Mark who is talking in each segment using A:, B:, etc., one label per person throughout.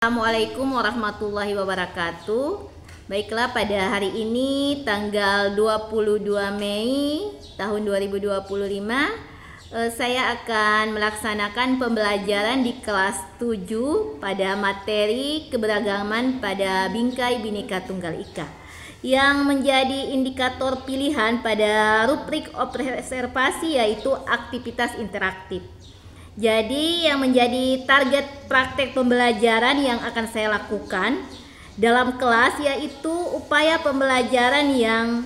A: Assalamualaikum warahmatullahi wabarakatuh. Baiklah, pada hari ini tanggal 22 Mei tahun 2025 saya akan melaksanakan pembelajaran di kelas 7 pada materi keberagaman pada Bingkai Bhinneka Tunggal Ika yang menjadi indikator pilihan pada rubrik observasi, yaitu aktivitas interaktif. Jadi yang menjadi target praktek pembelajaran yang akan saya lakukan dalam kelas yaitu upaya pembelajaran yang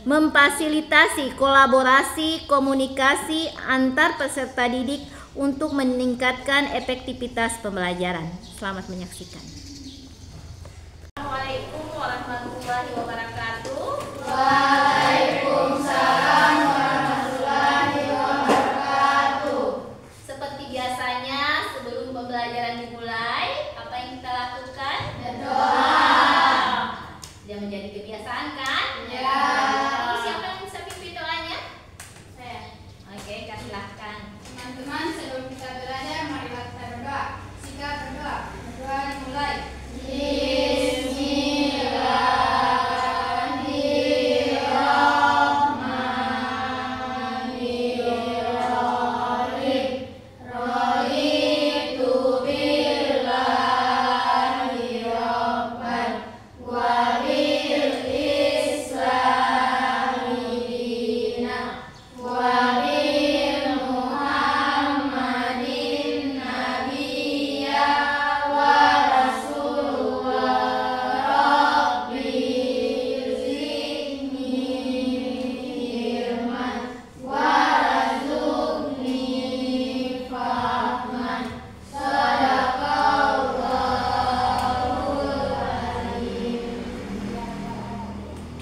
A: memfasilitasi kolaborasi komunikasi antar peserta didik untuk meningkatkan efektivitas pembelajaran. Selamat menyaksikan. Assalamualaikum warahmatullahi wabarakatuh.
B: Waalaikumsalam warahmatullahi wabarakatuh.
A: Seperti biasanya, sebelum pembelajaran dimulai, apa yang kita lakukan?
B: Berdoa.
A: Sudah menjadi kebiasaan kan?
B: Ya.
A: Lalu siapa yang bisa pimpin doanya?
B: Saya.
A: Oke, silahkan.
B: Teman-teman, sebelum kita belajar, marilah kita berdoa. Sikap berdoa. Berdoa dimulai.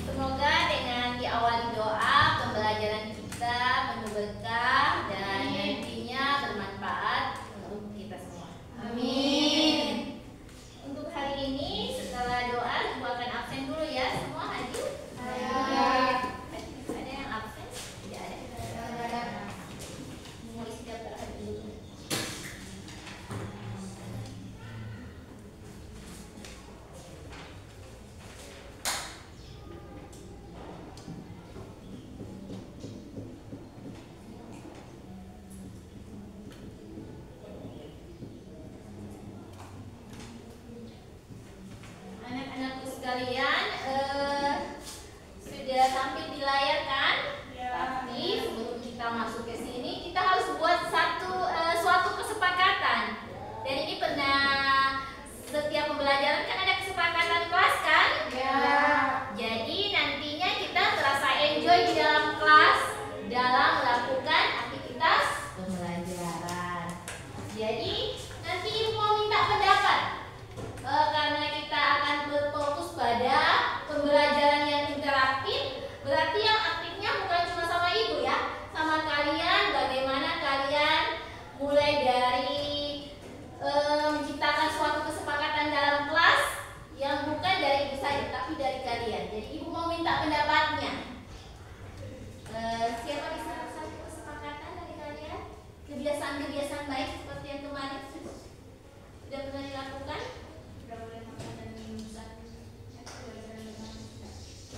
A: Semoga dengan diawali doa, pembelajaran kita penuh berkah dan nantinya bermanfaat untuk kita semua.
B: Amin.
A: Untuk hari ini, setelah doa, Ibu akan absen dulu ya. Semua hadir? Ada yang absen? Tidak ada. Mau isi daftar hari dulu. Anak-anakku sekalian, sudah tampil di layar kan? Tapi sebelum kita masuk ke sini, kita harus buat suatu kesepakatan. Dan ini pernah setiap pembelajaran kan ada kesepakatan kelas kan? Jadi nantinya kita merasa enjoy di dalam kelas dalam melakukan aktivitas pembelajaran. Jadi nanti Ibu mau minta pendapat. Karena kita akan berfokus pada pembelajaran yang interaktif, berarti yang aktifnya bukan cuma sama Ibu ya, sama kalian. Bagaimana kalian mulai dari menciptakan suatu kesepakatan dalam kelas yang bukan dari Ibu saja, tapi dari kalian. Jadi Ibu mau minta pendapatnya. Siapa bisa satu kesepakatan dari kalian? Kebiasaan-kebiasaan baik seperti yang kemarin sudah pernah dilakukan?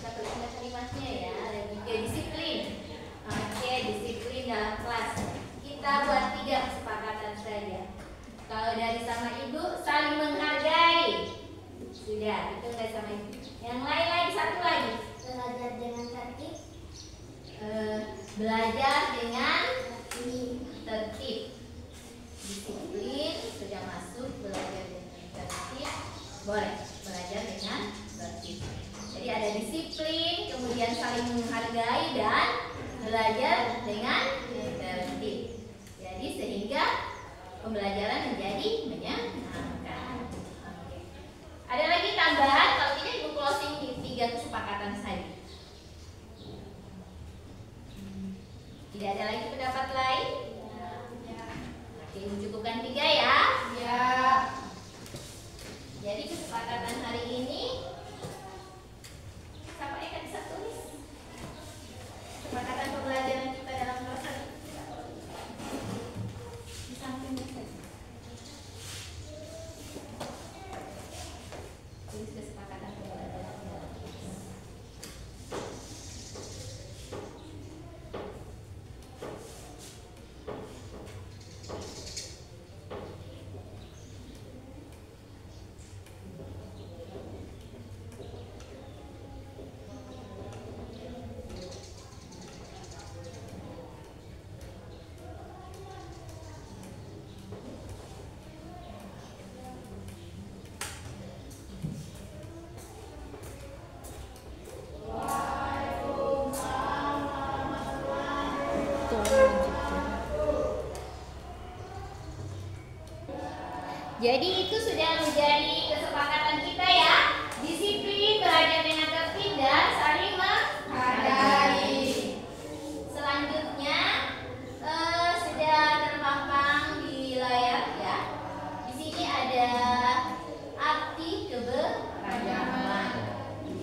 A: Dapat ingat kalimatnya ya, lebih ke disiplin. Oke, disiplin dalam kelas. Kita buat 3 kesepakatan saja. Kalau dari sama Ibu, saling menghargai. Sudah, itu dari sama Ibu. Yang lain lagi, satu lagi.
B: Belajar dengan tertib.
A: Belajar dengan tertib. Disiplin sudah masuk, belajar dengan tertib. Boleh, belajar dengan tertib. Jadi ada disiplin, kemudian saling menghargai dan belajar dengan tertib. Jadi sehingga pembelajaran menjadi menyenangkan. Oke. Ada lagi tambahan? Kalau tidak Ibu closing di 3 kesepakatan saja. Tidak ada lagi pendapat lain? Oke, Ibu cukupkan 3 ya. Jadi kesepakatan hari ini, siapa yang akan bisa tulis? Kesepakatan pembelajaran kita dalam kelas hari ini. Di samping saja. Jadi itu sudah menjadi kesepakatan kita ya. Disiplin, belajar dengan tertib dan saling menghargai. Selanjutnya sudah terpampang di layar ya. Di sini ada arti keberagaman.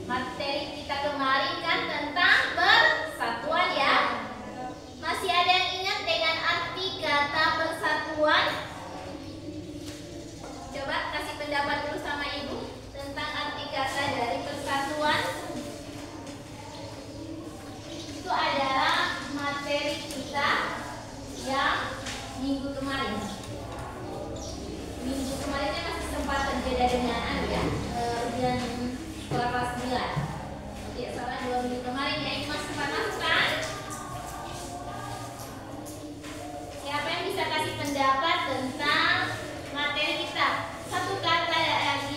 A: Materi kita kemarin kan tentang persatuan ya. Masih ada yang ingat dengan arti kata persatuan? Coba kasih pendapat dulu sama Ibu tentang arti kata dari persatuan. Itu adalah materi kita yang minggu kemarin. Minggu kemarinnya masih sempat terjeda dengan ujian sekolah kelas 9. Oke, salah 2 minggu kemarin ya, ini masih sempat masuk kan? Siapa yang bisa kasih pendapat tentang materi kita? Satu kata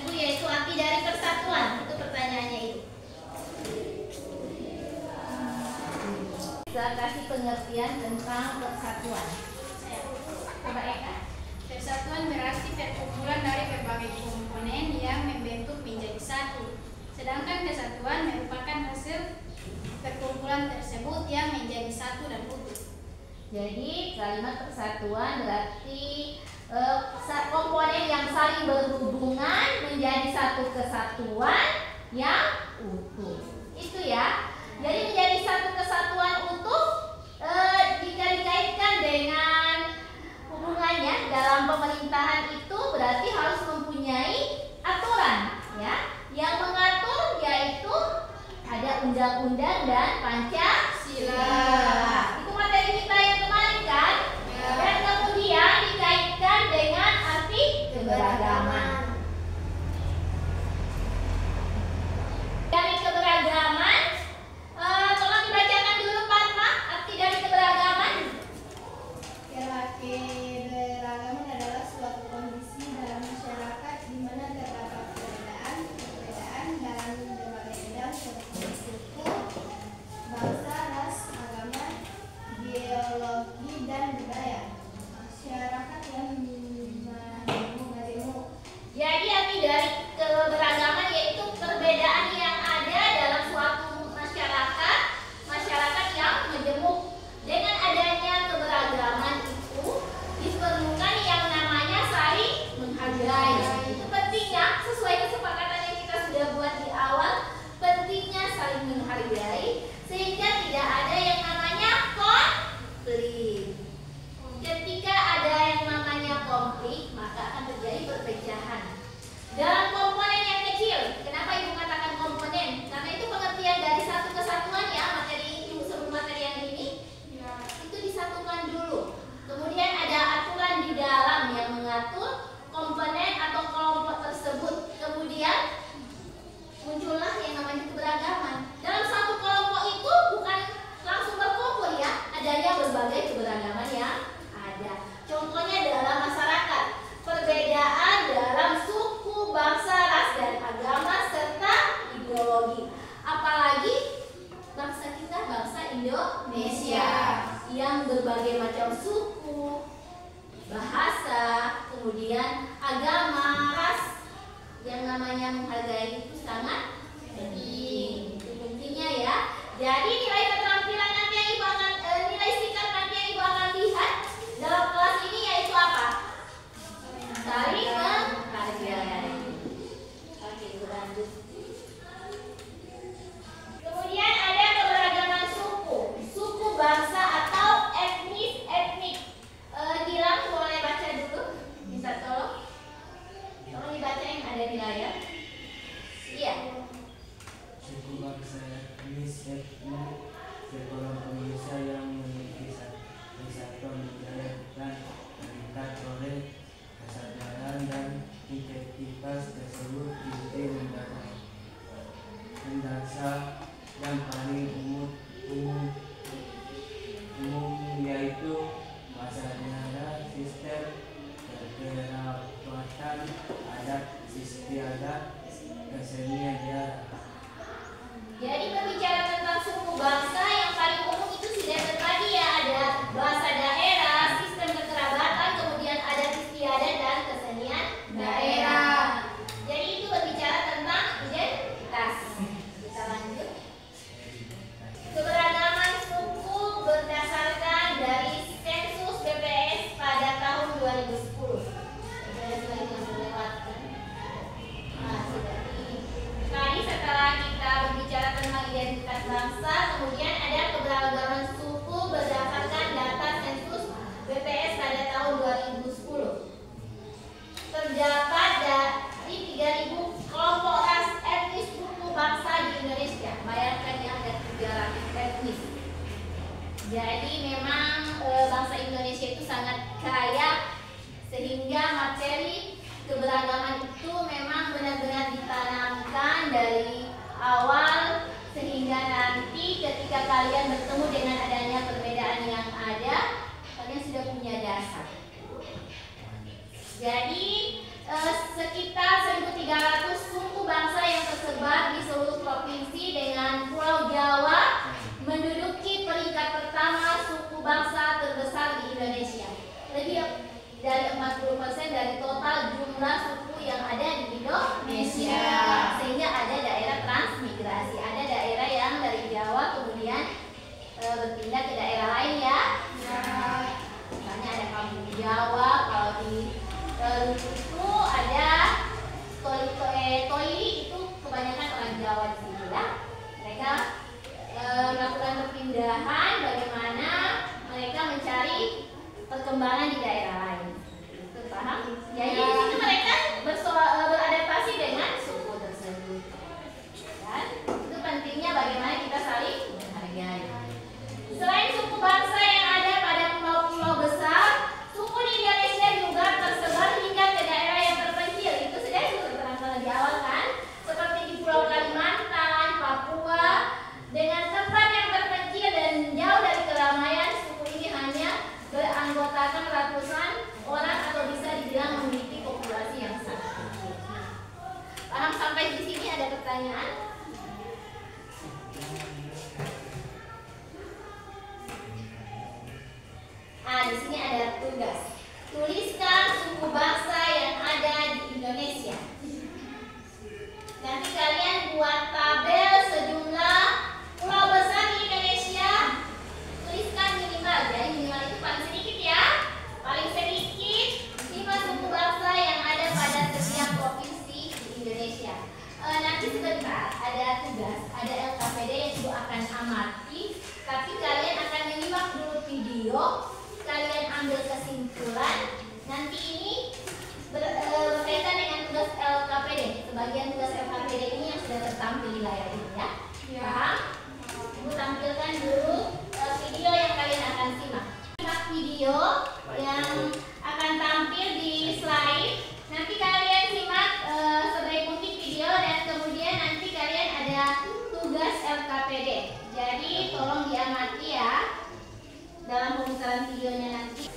A: Ibu yaitu arti dari persatuan. Itu pertanyaannya Ibu. Bisa kasih pengertian tentang persatuan. Coba Eka.
B: Persatuan berarti perkumpulan dari berbagai komponen yang membentuk menjadi satu. Sedangkan kesatuan merupakan hasil perkumpulan tersebut yang menjadi satu dan utuh.
A: Jadi kalimat persatuan berarti komponen yang saling berhubungan menjadi satu kesatuan yang utuh. Itu ya. Jadi menjadi satu kesatuan utuh jika dikaitkan dengan hubungannya dalam pemerintahan itu berarti harus mempunyai aturan ya. Yang mengatur yaitu ada undang-undang dan Pancasila. Itu materi kita yang kemarin kan? Ya. Dan kemudian dikaitkan dengan arti keberagaman. Dari keberagaman, tolong dibacakan dulu Fatma arti dari keberagaman.
B: Keberagaman adalah suatu kondisi dalam masyarakat di mana terdapat perbedaan dalam berbagai bidang seperti suku, bangsa, ras, agama, biologi, dan budaya. Masyarakat yang majemuk.
A: Jadi arti dari keberagaman yaitu perbedaan yang ada dalam suatu masyarakat yang majemuk. Dengan adanya keberagaman itu diperlukan yang namanya saling menghargai. Itu pentingnya sesuai kesepakatan yang kita sudah buat di awal, pentingnya saling menghargai sehingga tidak ada yang namanya konflik. Ketika ada yang namanya konflik, maka akan terjadi perpecahan. Dalam komponen yang kecil, kenapa Ibu katakan komponen? Karena itu pengertian dari satu kesatuan ya, materi Ibu sebelum materi yang ini. Itu disatukan dulu. Kemudian ada aturan di dalam yang mengatur komponen atau kelompok tersebut. Kemudian muncullah yang namanya keberagaman. Dalam satu kelompok itu bukan langsung berkumpul ya, adanya berbagai keberagaman yang ada. Contohnya dalam masyarakat, perbedaan dalam suku, bangsa, ras, dan agama serta ideologi. Apalagi bangsa kita bangsa Indonesia yang berbagai macam suku, bahasa, kemudian agama, ras. Yang namanya menghargai itu sangat penting. Itu pentingnya ya. Jadi nilai keterampilan nanti yang Ibu akan nilai sikap nanti yang Ibu akan lihat dalam kelas ini yaitu apa? Saling menghargai. Oke, lanjut. Kemudian ada keberagaman suku bangsa atau etnik. Gilang boleh baca dulu, bisa tolong dibaca yang ada di layar. Iya.
C: Suku bangsa etnis sekelompok manusia yang memiliki kesatuan budaya dan terikat oleh kesadaran dan identitas tersebut inti mendasar yang paling umum yaitu bahasa daerah, sistem kekerabatan adat, istiadat, kesenian daerah.
A: Jadi berbicara tentang suku bangsa yang paling umum itu sudah terbagi ya, ada bahasa daerah, sistem kekerabatan, kemudian adat istiadat dan kesenian kalian bertemu dengan adanya perbedaan yang ada, kalian sudah punya dasar. Jadi sekitar 1.300 suku bangsa yang tersebar di seluruh provinsi dengan Pulau Jawa menduduki peringkat pertama suku bangsa terbesar di Indonesia. Lebih dari 40% dari total jumlah suku yang ada di Indonesia. Sehingga ada daerah transmigrasi, ada daerah yang dari Jawa kemudian berpindah ke daerah lain ya. Misalnya ada kampung Jawa, kalau di itu ada Toili itu kebanyakan orang Jawa di sini ya. Mereka melakukan perpindahan, bagaimana mereka mencari perkembangan di daerah lain. Itu paham? Jadi di situ mereka beradaptasi dengan suku tersebut. Dan itu pentingnya bagaimana kita saling menghargai. Selain suku bangsa yang ada pada pulau-pulau besar, suku di Indonesia juga tersebar hingga ke daerah yang terpencil. Itu sudah terang di awal kan? Seperti di Pulau Kalimantan, Papua, dengan tempat yang terpencil dan jauh dari keramaian. Suku ini hanya beranggotakan ratusan orang atau bisa dibilang memiliki populasi yang sangat kecil. Paham sampai di sini? Ada pertanyaan? Di sini ada tugas. Tuliskan suku bangsa yang ada di Indonesia. Nanti kalian buat tabel sejumlah pulau besar di Indonesia. Tuliskan minimal, jadi minimal itu paling sedikit ya. Paling sedikit 5 suku bangsa yang ada pada setiap provinsi di Indonesia. Nanti sebentar ada tugas, ada LKPD yang ibu akan amati. Tapi kalian akan menyimak dulu video. Kalian ambil kesimpulan. Nanti ini berkaitan dengan tugas LKPD. Sebagian tugas LKPD ini yang sudah tertampil di layar ini ya. Paham? Ibu tampilkan dulu video yang kalian akan simak. Simak video yang akan tampil di slide. Nanti kalian simak sebaik mungkin video dan kemudian nanti kalian ada tugas LKPD. Jadi tolong diamati ya dalam pemutaran videonya nanti.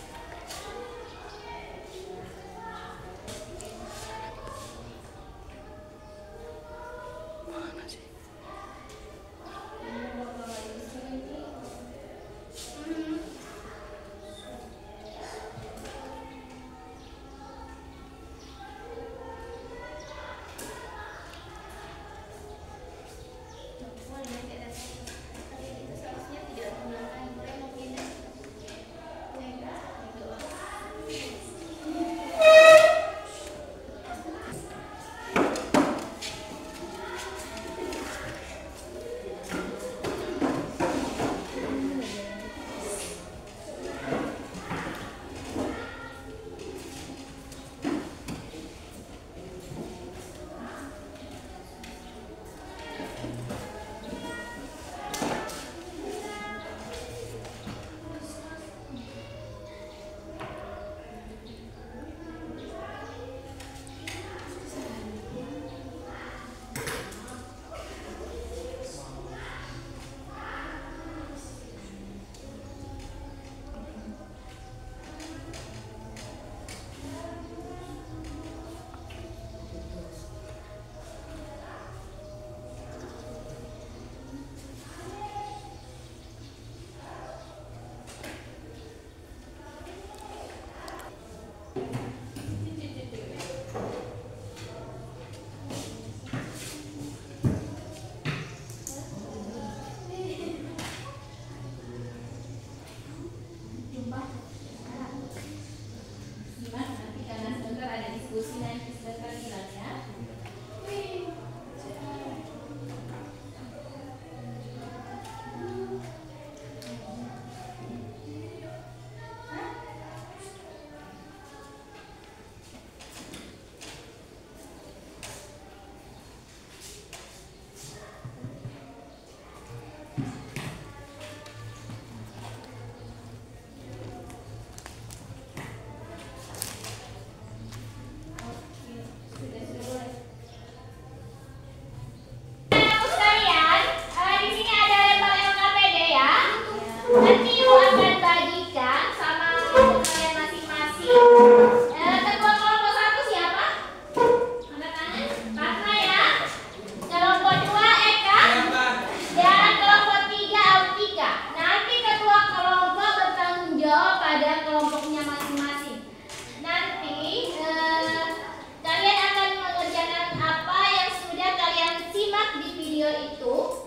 A: video itu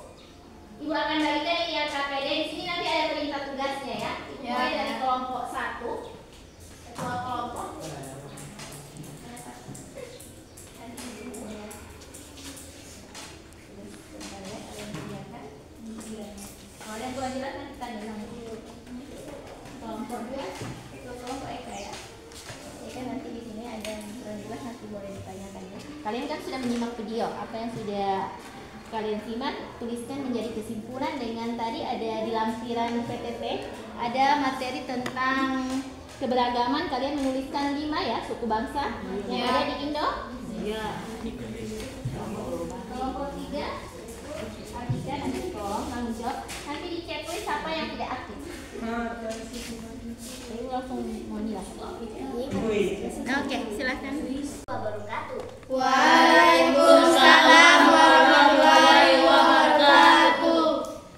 A: Ibu akan bagikan di KPD. Di sini nanti ada perintah tugasnya ya. Mulai dari kelompok 1, ketua kelompok. Dan gua jelas nanti tanya kelompok 2 itu kelompok Eka ya. Eka nanti di sini ada yang jelas nanti boleh ditanyakan ya. Kalian kan sudah menyimak video, apa yang sudah kalian simak tuliskan menjadi kesimpulan dengan tadi ada di lampiran PTT ada materi tentang keberagaman. Kalian menuliskan 5 ya suku bangsa yang ada di Indo. Iya. Kelompok 3 artikan ada kolom tanggung jawab. Nanti di checklist siapa yang tidak aktif. Jadi langsung mau nih Oke, silakan. Wabarakatuh.
B: Waalaikumsalam warahmatullahi wabarakatuh.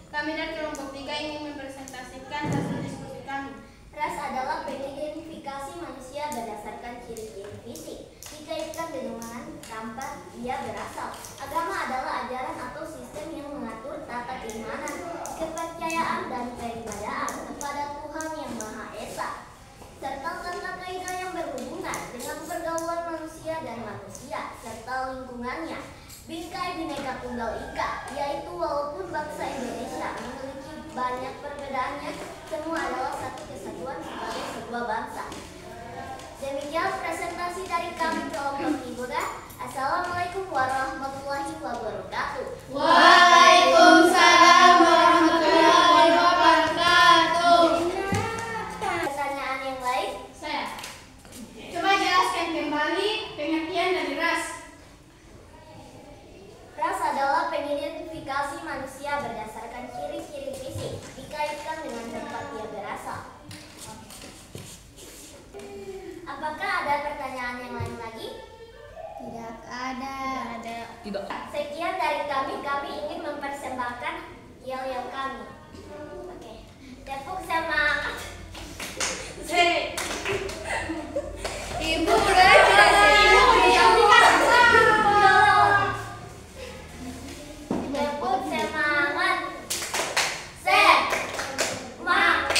B: Kami dari kelompok 3 ingin mempresentasikan hasil diskusi kami.
D: Ras adalah pengidentifikasi manusia berdasarkan ciri-ciri fisik, dikaitkan dengan tempat ia berasal. Agama adalah ajaran atau sistem yang mengatur tata keimanan, kepercayaan, dan peribadatan kepada Tuhan Yang Maha Esa, serta tata kaidah yang berhubungan dengan pergaulan manusia dan manusia, serta lingkungannya. Bingkai Bhinneka Tunggal Ika, yaitu walaupun bangsa Indonesia memiliki banyak perbedaannya, semua adalah satu kesatuan sebagai sebuah bangsa. Demikian presentasi dari kami kelompok 3. Assalamualaikum warahmatullahi wabarakatuh.
B: Waalaikumsalam warahmatullahi wabarakatuh.
D: Pertanyaan yang lain?
B: Saya coba jelaskan kembali pengertian dari ras.
D: Ras adalah pengidentifikasi manusia berdasarkan ciri-ciri fisik, dikaitkan dengan tempat ia berasal. Apakah ada pertanyaan yang lain lagi?
B: Tidak ada.
E: Tidak.
D: Sekian dari kami ingin mempersembahkan yel-yel kami. Oke, tepuk semangat.
B: Ibu udah
D: Tepuk semangat. Semangat.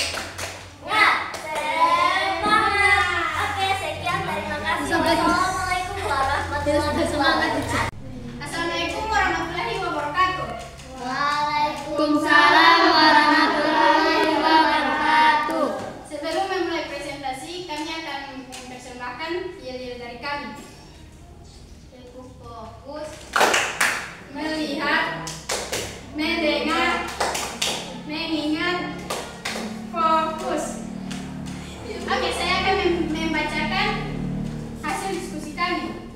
D: Oke, sekian, terima kasih. Wassalamualaikum warahmatullahi wabarakatuh.
B: Assalamualaikum warahmatullahi wabarakatuh.
D: Waalaikumsalam warahmatullahi wabarakatuh.
B: Sebelum memulai presentasi, kami akan mempersembahkan yel-yel dari kami. Cukup fokus, melihat, mendengar, mengingat, fokus. Oke, saya akan membacakan hasil diskusi kami.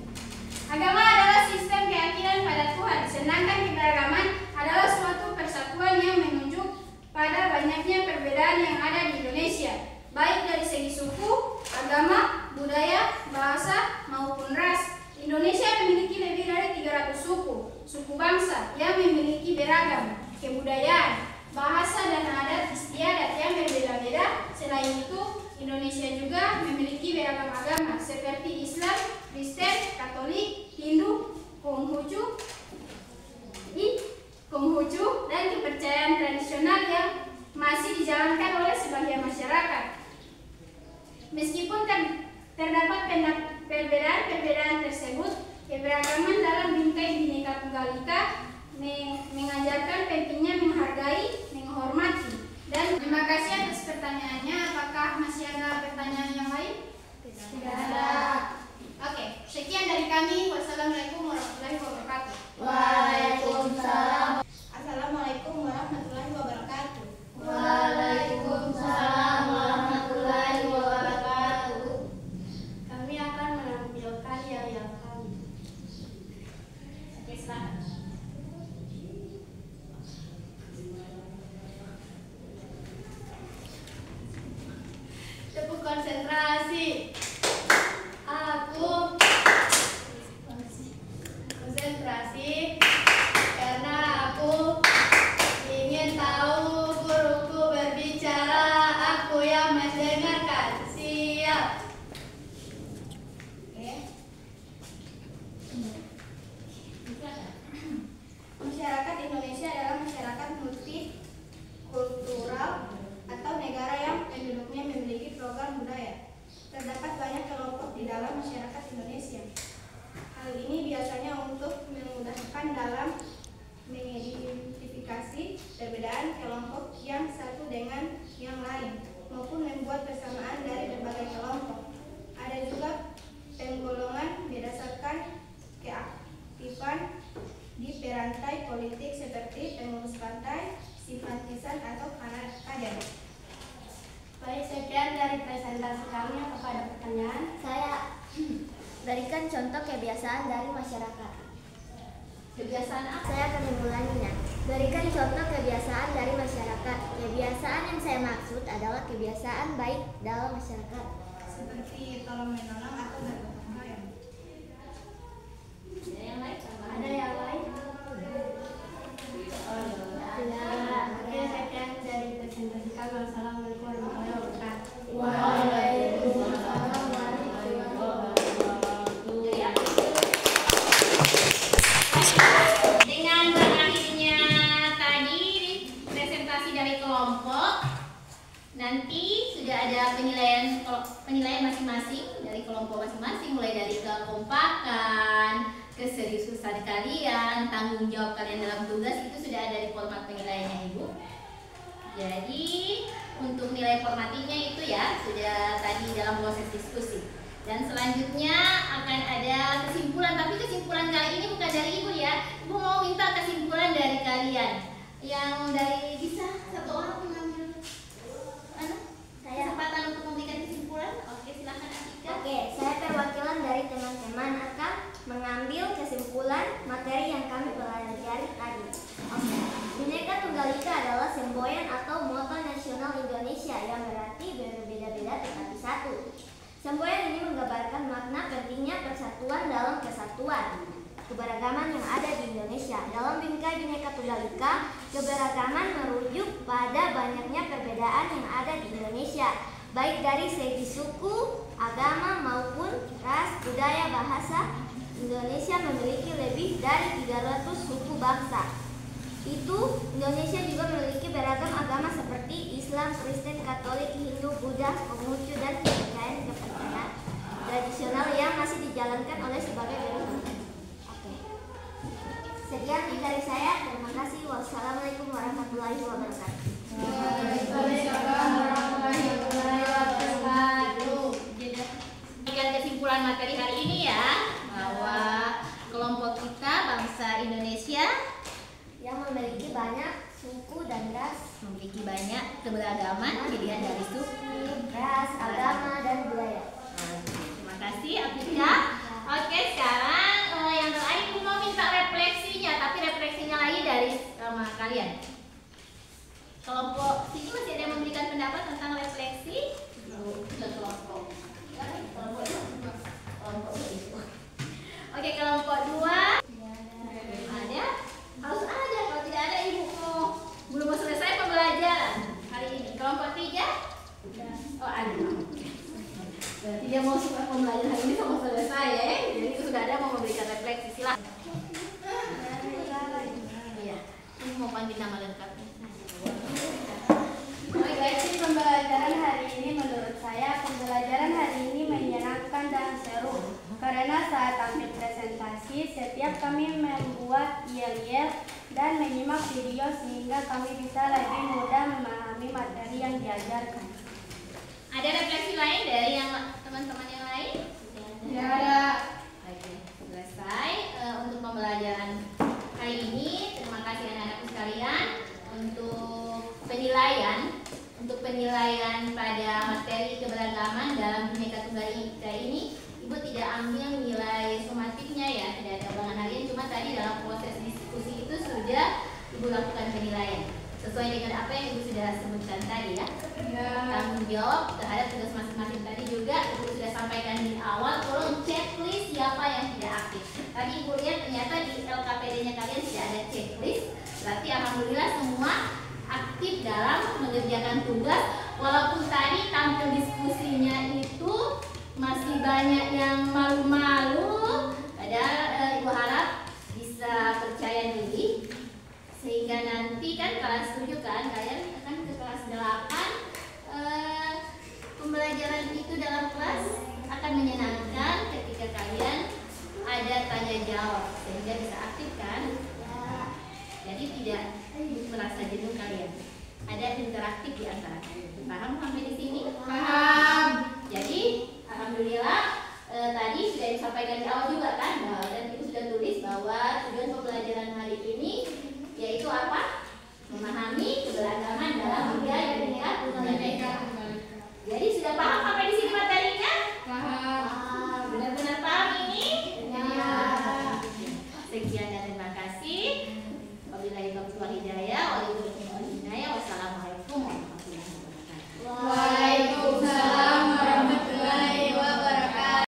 B: Agama adalah sistem keyakinan pada Tuhan, sedangkan keberagaman adalah suatu persatuan yang menunjuk pada banyaknya perbedaan yang ada di Indonesia, baik dari segi suku, agama, budaya, bahasa, maupun ras. Indonesia memiliki lebih dari 300 suku bangsa yang memiliki beragam kebudayaan, bahasa, dan adat istiadat yang berbeda-beda. Selain itu, Indonesia juga memiliki beragam agama seperti Islam, Kristen, Katolik, Hindu, Konghucu, dan kepercayaan tradisional yang masih dijalankan oleh sebagian masyarakat. Meskipun terdapat perbedaan tersebut, keberagaman dalam bingkai Bhinneka Tunggal Ika mengajarkan pentingnya menghargai, menghormati. Dan terima kasih atas pertanyaannya. Apakah masih ada pertanyaan yang lain? Tidak ada. Oke, sekian dari kami. Wassalamualaikum warahmatullahi wabarakatuh.
D: Waalaikumsalam.
B: Assalamualaikum warahmatullahi wabarakatuh.
D: Waalaikumsalam warahmatullahi wabarakatuh. Kami akan menampilkan yel-yel kami.
A: Oke, silakan.
D: Tepuk konsentrasi. Aku konsentrasi karena aku ingin tahu guruku berbicara, aku yang mendengarkan. Siap.
B: Masyarakat dilakukan di perantai politik seperti pengurus partai, simpatisan atau kader. Baik, sekian dari presentasi kami. Kepada pertanyaan,
D: Saya berikan contoh kebiasaan dari masyarakat.
A: Kebiasaan apa?
D: Saya akan mengulanginya. Berikan contoh kebiasaan dari masyarakat. Kebiasaan yang saya maksud adalah kebiasaan baik dalam masyarakat.
B: seperti tolong menolong atau bergotong royong.
A: Ada yang lain?
B: Ada yang lain? Oke, sekian dari presentasi kami. Wassalamualaikum warahmatullahi wabarakatuh.
D: Waalaikumsalam warahmatullahi wabarakatuh.
A: Dengan berakhirnya tadi presentasi dari kelompok, nanti sudah ada penilaian masing-masing dari kelompok masing-masing, mulai dari kekompakan, keseriusan kalian, tanggung jawab kalian dalam tugas, itu sudah ada di format penilaiannya Ibu. Jadi untuk nilai formatifnya itu ya sudah tadi dalam proses diskusi. Dan selanjutnya akan ada kesimpulan, tapi kesimpulan kali ini bukan dari Ibu ya. Ibu mau minta kesimpulan dari kalian. Yang dari bisa satu orang mengambil kesempatan untuk memberikan kesimpulan. Oke, silakan Atika.
D: Oke, saya perwakilan dari teman-teman akan mengambil kesimpulan materi yang kami pelajari tadi. Oke, Bhinneka Tunggal Ika adalah semboyan atau moto nasional Indonesia yang berarti berbeda-beda tetapi satu. Semboyan ini menggambarkan makna pentingnya persatuan dalam kesatuan, keberagaman yang ada di Indonesia. Dalam bingkai Bhinneka Tunggal Ika, keberagaman merujuk pada banyaknya perbedaan yang ada di Indonesia, baik dari segi suku, agama maupun ras, budaya, bahasa. Indonesia memiliki lebih dari 300 suku bangsa. Indonesia juga memiliki beragam agama seperti Islam, Kristen, Katolik, Hindu, Buddha, Konghucu, dan kepercayaan tradisional yang masih dijalankan oleh sebagai bangsa. Oke. Sekian dari saya. Terima kasih. Wassalamualaikum warahmatullahi wabarakatuh.
B: Waalaikumsalam warahmatullahi wabarakatuh.
A: Dengan kesimpulan materi hari ini ya, bahwa kelompok kita bangsa Indonesia
D: Yang memiliki banyak suku dan ras,
A: memiliki banyak keberagaman dilihat dari suku,
D: ras, agama, dan budaya.
A: Terima kasih Atika. Oke, sekarang yang terakhir aku mau minta refleksinya, tapi refleksinya lagi dari kalian. Kelompok sini masih ada yang memberikan pendapat tentang refleksi? Kelompok. Oke, kelompok 2. Ada? Harus ada. Kalau tidak ada Ibu belum mau selesai pembelajaran hari ini. Kelompok 3? Oh, ada. Berarti dia mau suka pembelajaran hari ini sama selesai ya. Jadi itu sudah ada mau memberikan refleksi. Silakan. Iya. Ini mau panggil nama lengkapnya.
B: Refleksi pembelajaran hari ini, menurut saya pembelajaran hari ini menyenangkan dan seru. Karena saat tampil presentasi, setiap kami membuat yel-yel dan menyimak video sehingga kami bisa lebih mudah memahami materi yang diajarkan.
A: Ada refleksi lain dari yang teman-teman yang lain?
B: Ya, ada.
A: Oke, selesai untuk pembelajaran hari ini. Terima kasih anak-anakku sekalian untuk penilaian pada materi keberagaman dalam Bhinneka Tunggal Ika ini. Ibu tidak ambil nilai sumatifnya ya, tidak ada ulangan harian, cuma tadi dalam proses diskusi itu sudah Ibu lakukan penilaian sesuai dengan apa yang Ibu sudah sebutkan tadi ya. Tanggung jawab terhadap tugas masing-masing tadi juga Ibu sudah sampaikan di awal. Tolong checklist siapa yang tidak aktif. Tadi Ibu lihat ternyata di LKPD-nya kalian tidak ada checklist. Berarti alhamdulillah semua aktif dalam mengerjakan tugas. Walaupun tadi tampil diskusinya itu masih banyak yang malu-malu, padahal Ibu harap bisa percaya diri sehingga nanti kan kelas 7 kan kalian akan ke kelas 8. Pembelajaran itu dalam kelas akan menyenangkan ketika kalian ada tanya jawab sehingga bisa aktif kan, jadi tidak merasa jenuh kalian, ada interaktif di antara kalian. Paham sampai di sini?
B: Paham.
A: Jadi alhamdulillah tadi sudah disampaikan di awal juga kan, dan Ibu sudah tulis bahwa yaitu apa? Memahami keberagaman dalam budaya Bhinneka Tunggal Ika. Jadi sudah paham